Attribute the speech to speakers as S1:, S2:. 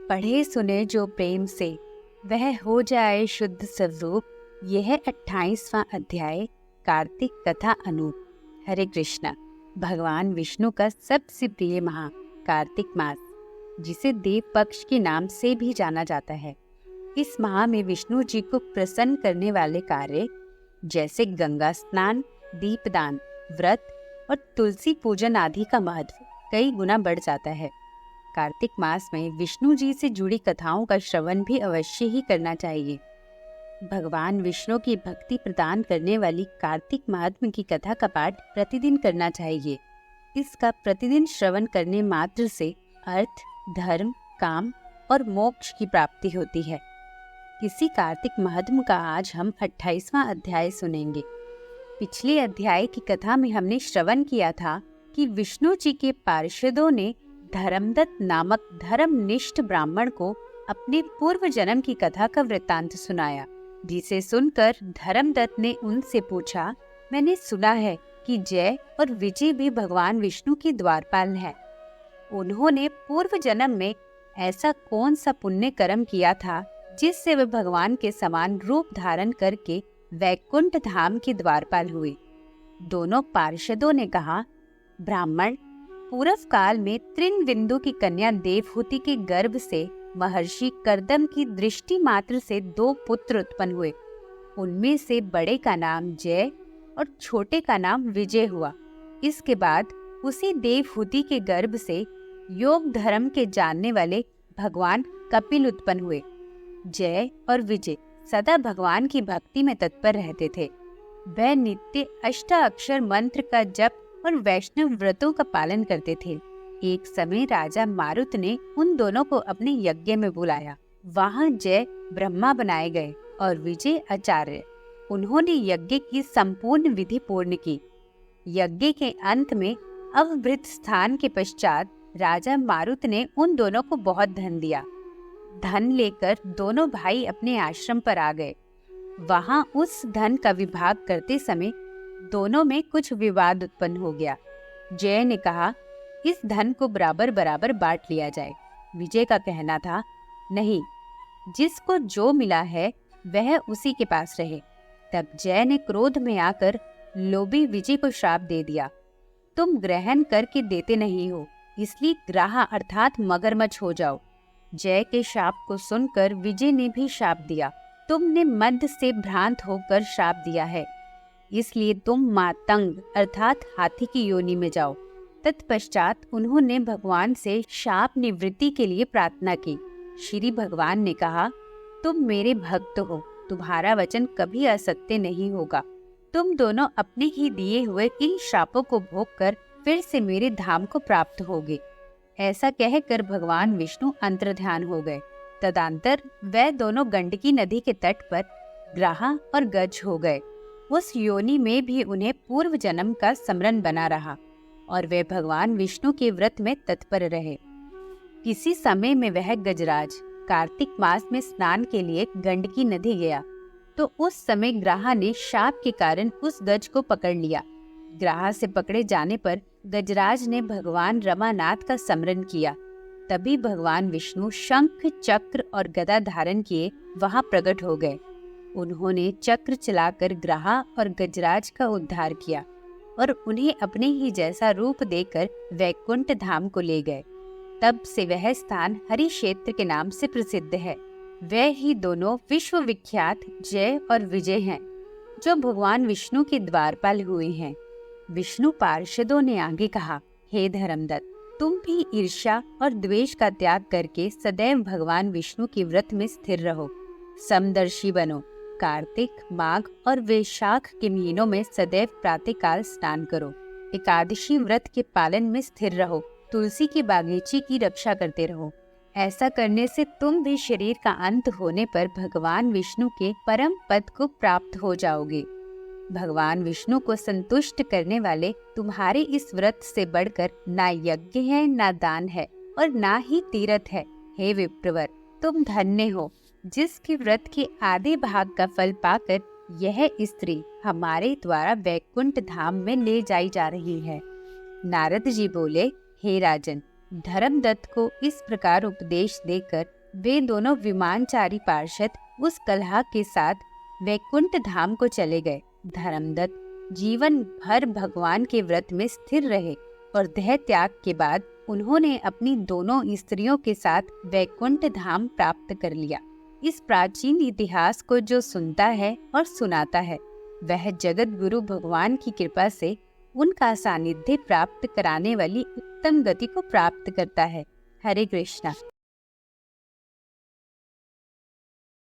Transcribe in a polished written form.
S1: पढ़े सुने जो प्रेम से, वह हो जाए शुद्ध स्वरूप। यह 28वां अध्याय कार्तिक कथा अनूप। हरे कृष्णा। भगवान विष्णु का सबसे प्रिय माह कार्तिक मास, जिसे देव पक्ष के नाम से भी जाना जाता है। इस माह में विष्णु जी को प्रसन्न करने वाले कार्य जैसे गंगा स्नान, दीपदान, व्रत और तुलसी पूजन आदि का महत्व कई गुना बढ़ जाता है। कार्तिक मास में विष्णु जी से जुड़ी कथाओं का श्रवण भी अवश्य ही करना चाहिए। भगवान विष्णु की भक्ति प्रदान करने वाली कार्तिक महात्म्य की कथा का पाठ प्रतिदिन करना चाहिए। इसका प्रतिदिन श्रवण करने मात्र से अर्थ, धर्म, काम और मोक्ष की प्राप्ति होती है। इसी कार्तिक महात्म्य का आज हम 28वां अध्याय सुनेंगे। पिछले अध्याय की कथा में हमने श्रवण किया था कि विष्णु जी के पार्षदों ने धर्मदत्त नामक धर्मनिष्ठ ब्राह्मण को अपने पूर्व जन्म की कथा का वृत्तांत सुनाया, जिसे सुनकर धर्मदत्त ने उनसे पूछा, मैंने सुना है कि जय और विजय भी भगवान विष्णु के द्वारपाल हैं। उन्होंने पूर्व जन्म में ऐसा कौन सा पुण्य कर्म किया था जिससे वे भगवान के समान रूप धारण करके वैकुंठ धाम के द्वारपाल हुए। दोनों पार्षदों ने कहा, ब्राह्मण, पूर्व काल में त्रिनबिंदु की कन्या देवहूति के गर्भ से महर्षि कर्दम की दृष्टि मात्र से 2 पुत्र उत्पन्न हुए। उनमें से बड़े का नाम जय और छोटे का नाम विजय हुआ। इसके बाद उसी देवहूति के गर्भ से योग धर्म के जानने वाले भगवान कपिल उत्पन्न हुए। जय और विजय सदा भगवान की भक्ति में तत्पर रहते थे। वह नित्य अष्टाक्षर मंत्र का जप और वैष्णव व्रतों का पालन करते थे। एक समय राजा मारुत ने उन दोनों को अपने यज्ञ में बुलाया। वहाँ जय ब्रह्मा बनाए गए और विजय आचार्य। उन्होंने यज्ञ की संपूर्ण विधि पूर्ण की। यज्ञ के अंत में अवभृत स्थान के पश्चात राजा मारुत ने उन दोनों को बहुत धन दिया। धन लेकर दोनों भाई अपने आश्रम पर आ गए। वहाँ उस धन का विभाग करते समय दोनों में कुछ विवाद उत्पन्न हो गया। जय ने कहा, इस धन को बराबर बराबर बांट लिया जाए। विजय का कहना था, नहीं, जिसको जो मिला है वह उसी के पास रहे। तब जय ने क्रोध में आकर लोभी विजय को श्राप दे दिया, तुम ग्रहण करके देते नहीं हो, इसलिए ग्राह अर्थात मगरमच्छ हो जाओ। जय के शाप को सुनकर विजय ने भी शाप दिया, तुमने मद से भ्रांत होकर शाप दिया है, इसलिए तुम मातंग अर्थात हाथी की योनि में जाओ। तत्पश्चात उन्होंने भगवान से शाप निवृत्ति के लिए प्रार्थना की। श्री भगवान ने कहा, तुम मेरे भक्त हो, तुम्हारा वचन कभी असत्य नहीं होगा। तुम दोनों अपने ही दिए हुए इन शापों को भोगकर फिर से मेरे धाम को प्राप्त होगे। ऐसा कहकर भगवान विष्णु अंतर्ध्यान हो गए। तदंतर वे दोनों गंडकी नदी के तट पर ग्राह और गज हो गए। उस योनि में भी उन्हें पूर्व जन्म का स्मरण बना रहा और वे भगवान विष्णु के व्रत में तत्पर रहे। किसी समय में वह गजराज कार्तिक मास में स्नान के लिए गंडकी नदी गया, तो उस समय ग्राह ने शाप के कारण उस गज को पकड़ लिया। ग्राह से पकड़े जाने पर गजराज ने भगवान रमानाथ का स्मरण किया। तभी भगवान विष्णु शंख, चक्र और गदा धारण किए वहां प्रकट हो गए। उन्होंने चक्र चलाकर ग्राह और गजराज का उद्धार किया और उन्हें अपने ही जैसा रूप देकर वैकुंठ धाम को ले गए। तब से वह स्थान हरि क्षेत्र के नाम से प्रसिद्ध है। वे ही दोनों विश्व विख्यात जय और विजय हैं, जो भगवान विष्णु के द्वारपाल हुए हैं। विष्णु पार्षदों ने आगे कहा, हे धर्मदत्त, तुम भी ईर्ष्या और द्वेष का त्याग करके सदैव भगवान विष्णु के व्रत में स्थिर रहो। समदर्शी बनो। कार्तिक, माघ और वैशाख के महीनों में सदैव प्रातःकाल स्नान करो। एकादशी व्रत के पालन में स्थिर रहो। तुलसी की बागीचे की रक्षा करते रहो। ऐसा करने से तुम भी शरीर का अंत होने पर भगवान विष्णु के परम पद को प्राप्त हो जाओगे। भगवान विष्णु को संतुष्ट करने वाले तुम्हारे इस व्रत से बढ़कर ना यज्ञ है, ना दान है और ना ही तीर्थ है। हे विप्रवर, तुम धन्य हो, जिसके व्रत के आधे भाग का फल पाकर यह स्त्री हमारे द्वारा वैकुंठ धाम में ले जाई जा रही है। नारद जी बोले, हे राजन, धर्मदत्त को इस प्रकार उपदेश देकर वे दोनों विमानचारी पार्षद उस कलह के साथ वैकुंठ धाम को चले गए। धर्मदत्त जीवन भर भगवान के व्रत में स्थिर रहे और देह त्याग के बाद उन्होंने अपनी दोनों स्त्रियों के साथ वैकुंठ धाम प्राप्त कर लिया। इस प्राचीन इतिहास को जो सुनता है और सुनाता है वह जगत गुरु भगवान की कृपा से उनका सानिध्य प्राप्त कराने वाली उत्तम गति को प्राप्त करता है। हरे कृष्णा।